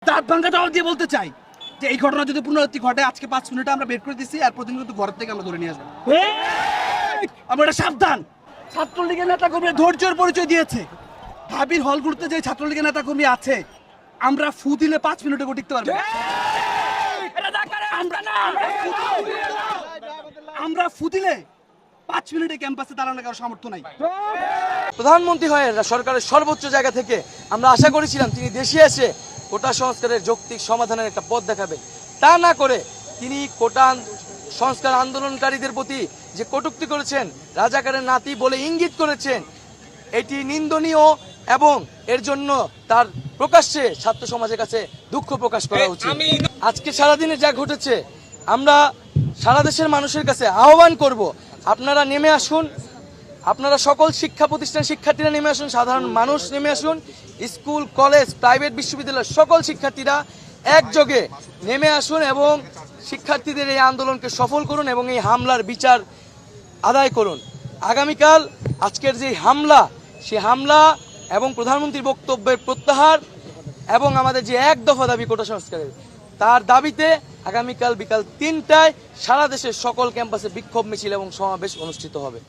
দাঁত ভাঙা জবাব দিয়ে বলতে চাই যে এই ঘটনা যদি পুনরাবৃত্তি ঘটে, আজকে 5 মিনিটে আমরা বের করে দিচ্ছি, আর প্রতিদিন কিন্তু ঘর থেকে আমরা ধরে নিয়ে আসবো। আমরা সাবধান, ছাত্রলীগের নেতা কর্মী ধৈর্যের পরিচয় দিয়েছে। হাবির হলগুলোতে যে ছাত্রলীগের নেতা কর্মী আছে, আমরা ফু দিলে 5 মিনিটে টিকতে পারবো। আমরা ফু দিলে 5 মিনিটে ক্যাম্পাসে দাঁড়ানোর কারো সামর্থ্য নাই। প্রধানমন্ত্রী হয়ে সরকারের সর্বোচ্চ জায়গা থেকে আমরা আশা করেছিলাম তিনি দেশে এসে কোটা সংস্কারের যৌক্তিক সমাধানের একটা পথ দেখাবেন। তা না করে তিনি কোটা সংস্কার আন্দোলনকারীদের প্রতি যে কটূক্তি করেছেন, রাজাকারের নাতি বলে ইঙ্গিত করেছেন, এটি নিন্দনীয় এবং এর জন্য তার প্রকাশ্যে ছাত্র সমাজের কাছে দুঃখ প্রকাশ করা উচিত। আজকে সারাদিনে যা ঘটেছে, আমরা সারা দেশের মানুষের কাছে আহ্বান করব, আপনারা নেমে আসুন, আপনারা সকল শিক্ষা প্রতিষ্ঠান শিক্ষার্থীরা নেমে আসুন, সাধারণ মানুষ নেমে আসুন, স্কুল কলেজ প্রাইভেট বিশ্ববিদ্যালয়ের সকল শিক্ষার্থীরা একযোগে নেমে আসুন এবং শিক্ষার্থীদের এই আন্দোলনকে সফল করুন এবং এই হামলার বিচার আদায় করুন। আগামীকাল আজকের যে হামলা, সে হামলা এবং প্রধানমন্ত্রীর বক্তব্যের প্রত্যাহার এবং আমাদের যে এক দফা দাবি কোটা সংস্কারের, তার দাবিতে আগামীকাল বিকাল 3টায় সারা দেশের সকল ক্যাম্পাসে বিক্ষোভ মিছিল এবং সমাবেশ অনুষ্ঠিত হবে।